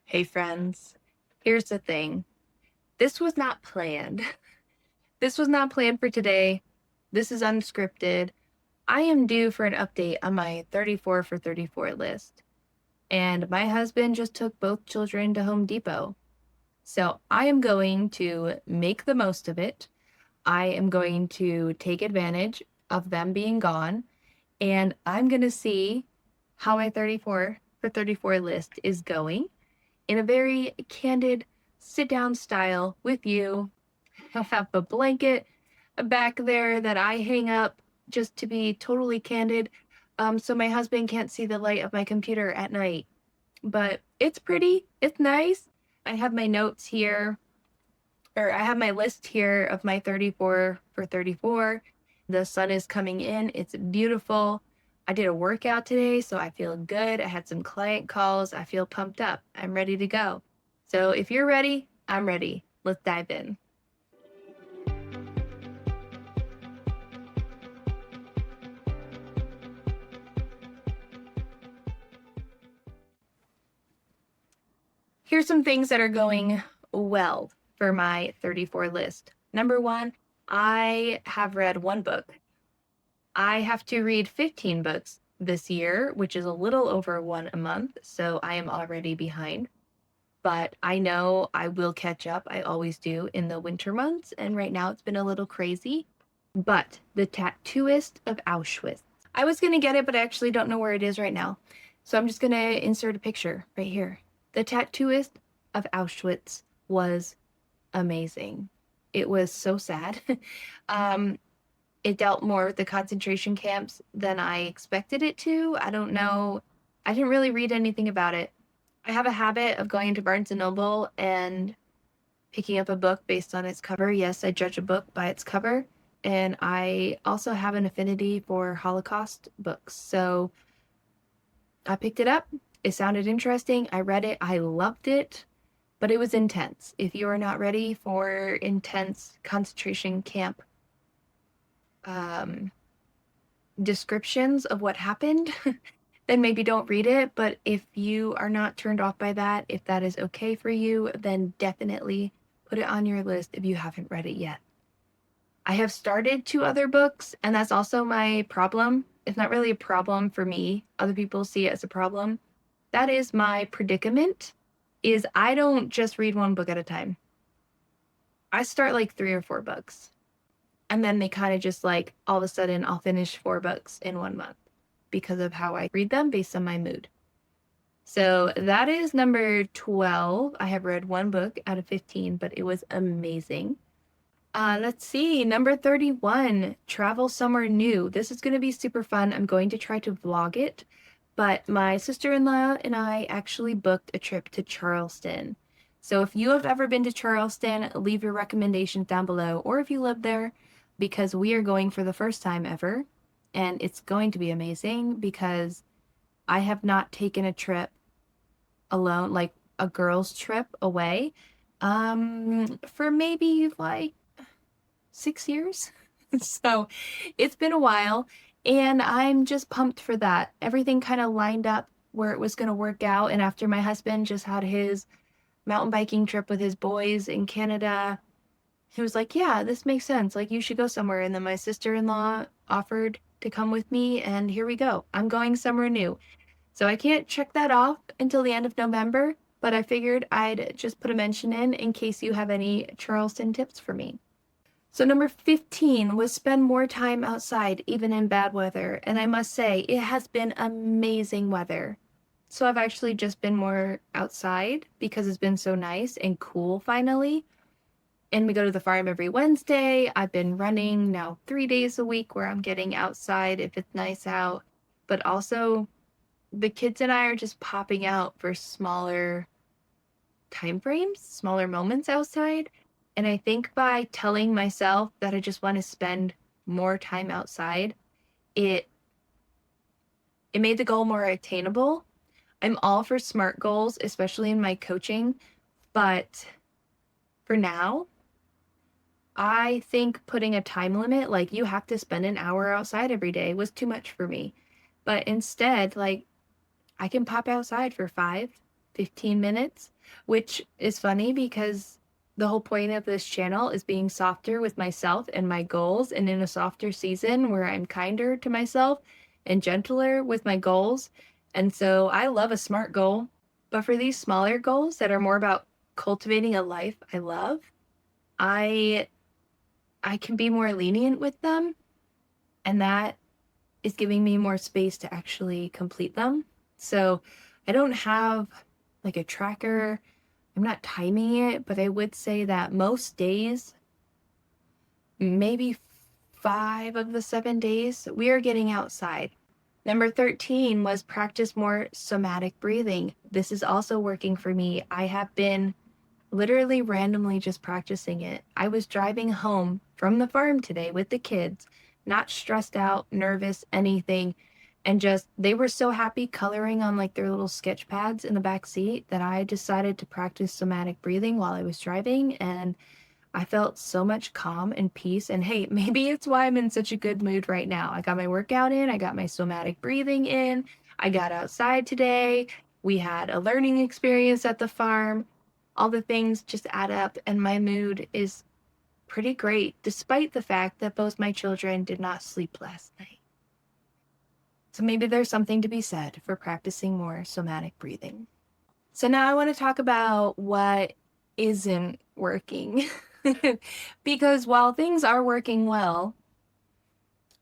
Hey friends, here's the thing. This was not planned. This was not planned for today. This is unscripted. I am due for an update on my 34 for 34 list. And my husband just took both children to Home Depot. So I am going to make the most of it. I am going to take advantage of them being gone. And I'm going to see how my 34 for 34 list is going in a very candid sit down style with you. I have a blanket back there that I hang up just to be totally candid, so my husband can't see the light of my computer at night. But it's pretty, it's nice. I have my notes here, or I have my list here of my 34 for 34. The sun is coming in, it's beautiful. I did a workout today, so I feel good. I had some client calls. I feel pumped up. I'm ready to go. So if you're ready, I'm ready. Let's dive in. Here's some things that are going well for my 34 list. Number one, I have read one book. I have to read 15 books this year, which is a little over one a month. So I am already behind. But I know I will catch up. I always do in the winter months. And right now it's been a little crazy. But The Tattooist of Auschwitz. I was going to get it, but I actually don't know where it is right now. So I'm just going to insert a picture right here. The Tattooist of Auschwitz was amazing. It was so sad. um, it dealt more with the concentration camps than I expected it to. I don't know. I didn't really read anything about it. I have a habit of going to Barnes and Noble and picking up a book based on its cover. Yes, I judge a book by its cover. And I also have an affinity for Holocaust books. So I picked it up. It sounded interesting. I read it. I loved it, but it was intense. If you are not ready for intense concentration camp um, descriptions of what happened, then maybe don't read it. But if you are not turned off by that, if that is okay for you, then definitely put it on your list if you haven't read it yet. I have started two other books, and that's also my problem. It's not really a problem for me. Other people see it as a problem. That is my predicament, is I don't just read one book at a time. I start like 3 or 4 books. And then they kind of just like all of a sudden I'll finish 4 books in 1 month because of how I read them based on my mood. So that is number 12. I have read one book out of 15, but it was amazing. Let's see, number 31, travel somewhere new. This is going to be super fun. I'm going to try to vlog it, but my sister-in-law and I actually booked a trip to Charleston. So if you have ever been to Charleston, leave your recommendations down below, or if you live there, because we are going for the first time ever, and it's going to be amazing because I have not taken a trip alone, like a girls' trip away, for maybe like 6 years. So it's been a while, and I'm just pumped for that. Everything kind of lined up where it was going to work out. And after my husband just had his mountain biking trip with his boys in Canada, he was like, yeah, this makes sense. Like, you should go somewhere. And then my sister-in-law offered to come with me, and here we go. I'm going somewhere new. So I can't check that off until the end of November, but I figured I'd just put a mention in case you have any Charleston tips for me. So number 15 was spend more time outside, even in bad weather. And I must say, it has been amazing weather. So I've actually just been more outside because it's been so nice and cool finally. And we go to the farm every Wednesday. I've been running now 3 days a week where I'm getting outside if it's nice out. But also, the kids and I are just popping out for smaller time frames, smaller moments outside. And I think by telling myself that I just want to spend more time outside, it it made the goal more attainable. I'm all for SMART goals, especially in my coaching, but for now, I think putting a time limit, like you have to spend an hour outside every day, was too much for me. But instead, like I can pop outside for 5, 15 minutes, which is funny because the whole point of this channel is being softer with myself and my goals, and in a softer season where I'm kinder to myself and gentler with my goals. And so I love a SMART goal, but for these smaller goals that are more about cultivating a life I love, I I can be more lenient with them, and that is giving me more space to actually complete them. So I don't have like a tracker. I'm not timing it, but I would say that most days, maybe 5 of the 7 days, we are getting outside. Number 13 was practice more somatic breathing. This is also working for me. I have been literally randomly just practicing it. I was driving home from the farm today with the kids, not stressed out, nervous, anything. And just, they were so happy coloring on like their little sketch pads in the back seat that I decided to practice somatic breathing while I was driving. And I felt so much calm and peace. And hey, maybe it's why I'm in such a good mood right now. I got my workout in, I got my somatic breathing in, I got outside today. We had a learning experience at the farm. All the things just add up, and my mood is pretty great, despite the fact that both my children did not sleep last night. So maybe there's something to be said for practicing more somatic breathing. So now I want to talk about what isn't working. Because while things are working well,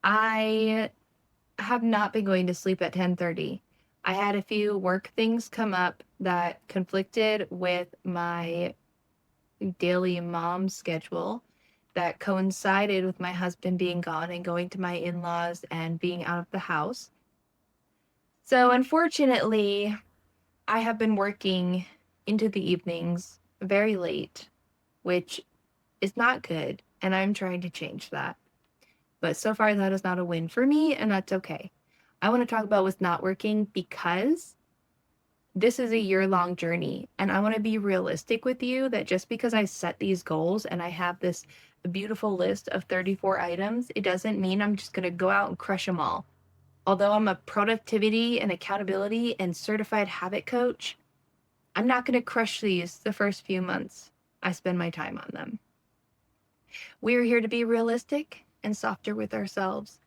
I have not been going to sleep at 10:30. I had a few work things come up that conflicted with my daily mom schedule that coincided with my husband being gone and going to my in-laws and being out of the house. So unfortunately, I have been working into the evenings very late, which is not good, and I'm trying to change that. But so far, that is not a win for me, and that's okay. I want to talk about what's not working because this is a year-long journey, and I want to be realistic with you that just because I set these goals and I have this beautiful list of 34 items, it doesn't mean I'm just going to go out and crush them all. Although I'm a productivity and accountability and certified habit coach, I'm not going to crush these the first few months I spend my time on them. We're here to be realistic and softer with ourselves.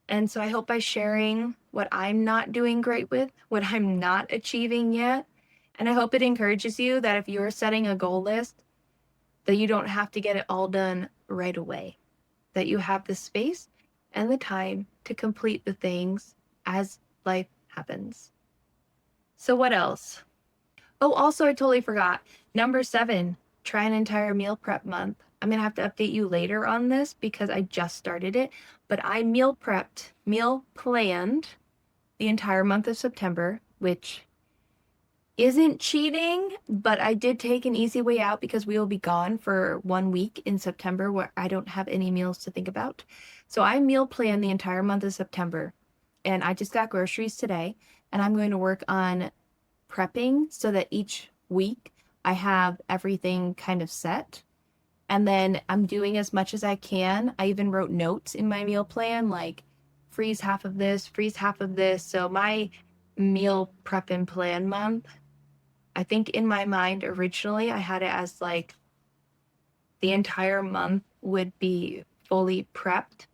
And so I hope by sharing what I'm not doing great with, what I'm not achieving yet, and I hope it encourages you that if you're setting a goal list, that you don't have to get it all done right away, that you have the space and the time to complete the things as life happens. So what else? Oh, also, I totally forgot. Number 7, try an entire meal prep month. I'm going to have to update you later on this because I just started it, but I meal planned the entire month of September, which isn't cheating, but I did take an easy way out because we will be gone for 1 week in September where I don't have any meals to think about. So I meal plan the entire month of September, and I just got groceries today, and I'm going to work on prepping so that each week I have everything kind of set. And then I'm doing as much as I can. I even wrote notes in my meal plan, like freeze half of this, freeze half of this. So my meal prep and plan month, I think in my mind originally I had it as like the entire month would be fully prepped.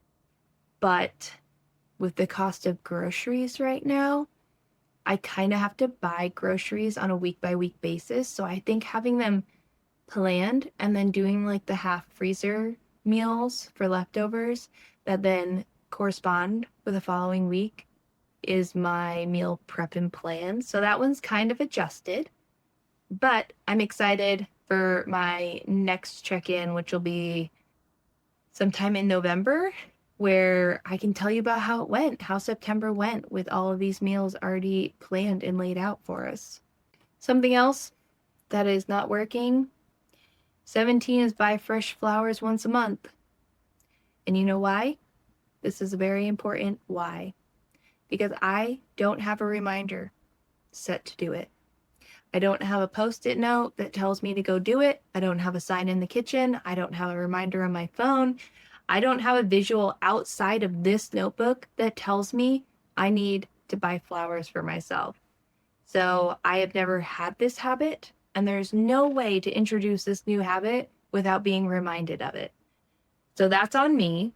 But with the cost of groceries right now, I kind of have to buy groceries on a week by week basis. So I think having them planned and then doing like the half freezer meals for leftovers that then correspond with the following week is my meal prep and plan. So that one's kind of adjusted, but I'm excited for my next check-in, which will be sometime in November, where I can tell you about how it went, how September went with all of these meals already planned and laid out for us. Something else that is not working, 17 is buy fresh flowers once a month. And you know why? This is a very important why. Because I don't have a reminder set to do it. I don't have a post-it note that tells me to go do it. I don't have a sign in the kitchen. I don't have a reminder on my phone. I don't have a visual outside of this notebook that tells me I need to buy flowers for myself. So I have never had this habit, and there's no way to introduce this new habit without being reminded of it. So that's on me.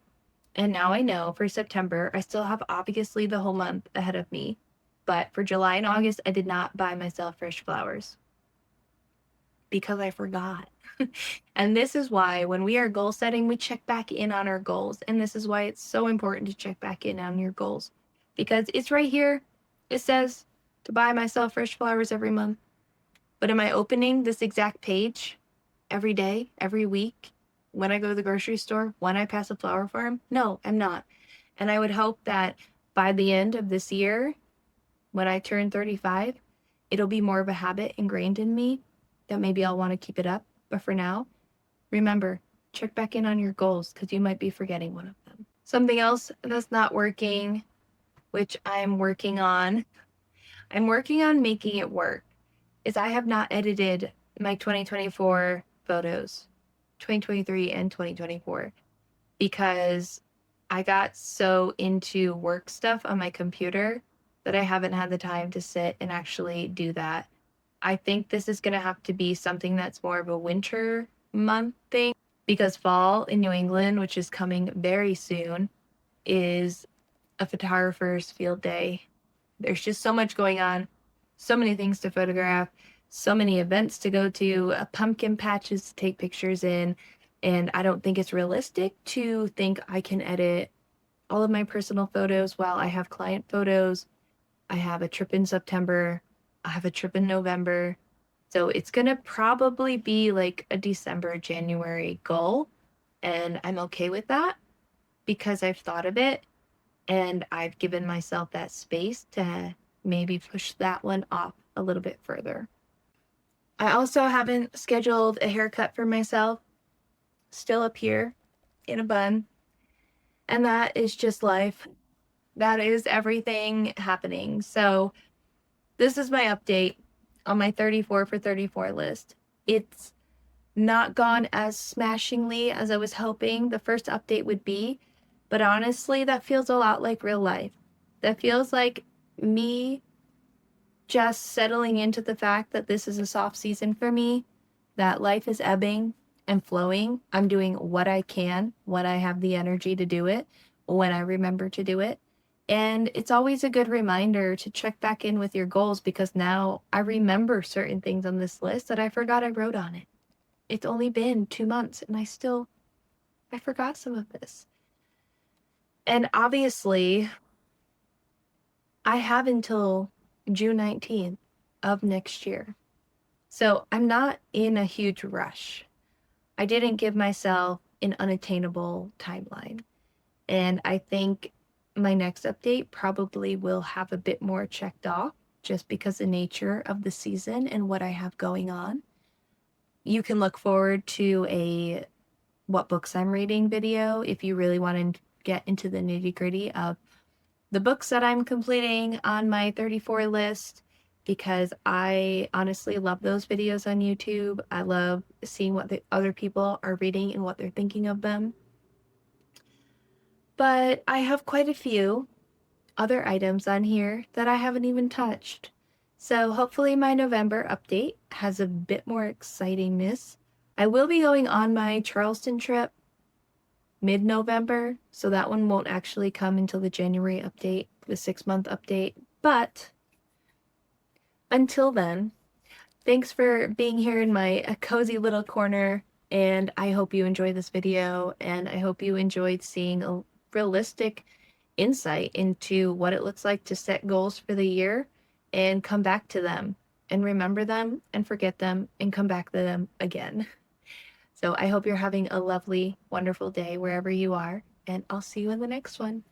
And now I know for September, I still have obviously the whole month ahead of me. But for July and August, I did not buy myself fresh flowers because I forgot. And this is why when we are goal setting, we check back in on our goals. And this is why it's so important to check back in on your goals because it's right here. It says to buy myself fresh flowers every month. But am I opening this exact page every day, every week, when I go to the grocery store, when I pass a flower farm? No, I'm not. And I would hope that by the end of this year, when I turn 35, it'll be more of a habit ingrained in me that maybe I'll want to keep it up. But for now, remember, check back in on your goals because you might be forgetting one of them. Something else that's not working, which I'm working on making it work, is I have not edited my 2024 photos, 2023 and 2024, because I got so into work stuff on my computer that I haven't had the time to sit and actually do that. I think this is going to have to be something that's more of a winter month thing because fall in New England, which is coming very soon, is a photographer's field day. There's just so much going on, so many things to photograph, so many events to go to, pumpkin patches to take pictures in. And I don't think it's realistic to think I can edit all of my personal photos while I have client photos. I have a trip in September. I have a trip in November. So it's going to probably be like a December, January goal. And I'm okay with that because I've thought of it and I've given myself that space to maybe push that one off a little bit further. I also haven't scheduled a haircut for myself, still up here in a bun. And that is just life. That is everything happening. So, this is my update on my 34 for 34 list. It's not gone as smashingly as I was hoping the first update would be, but honestly, that feels a lot like real life. That feels like me just settling into the fact that this is a soft season for me, that life is ebbing and flowing. I'm doing what I can when I have the energy to do it, when I remember to do it. And it's always a good reminder to check back in with your goals because now I remember certain things on this list that I forgot I wrote on it. It's only been 2 months and I forgot some of this. And obviously, I have until June 19th of next year. So I'm not in a huge rush. I didn't give myself an unattainable timeline. And I think my next update probably will have a bit more checked off just because the nature of the season and what I have going on. You can look forward to a what books I'm reading video if you really want to get into the nitty-gritty of the books that I'm completing on my 34 list because I honestly love those videos on YouTube. I love seeing what the other people are reading and what they're thinking of them. But I have quite a few other items on here that I haven't even touched. So hopefully my November update has a bit more excitingness. I will be going on my Charleston trip mid-November, so that one won't actually come until the January update, the 6-month update. But until then, thanks for being here in my cozy little corner, and I hope you enjoyed this video, and I hope you enjoyed seeing a realistic insight into what it looks like to set goals for the year and come back to them and remember them and forget them and come back to them again. So I hope you're having a lovely, wonderful day wherever you are, and I'll see you in the next one.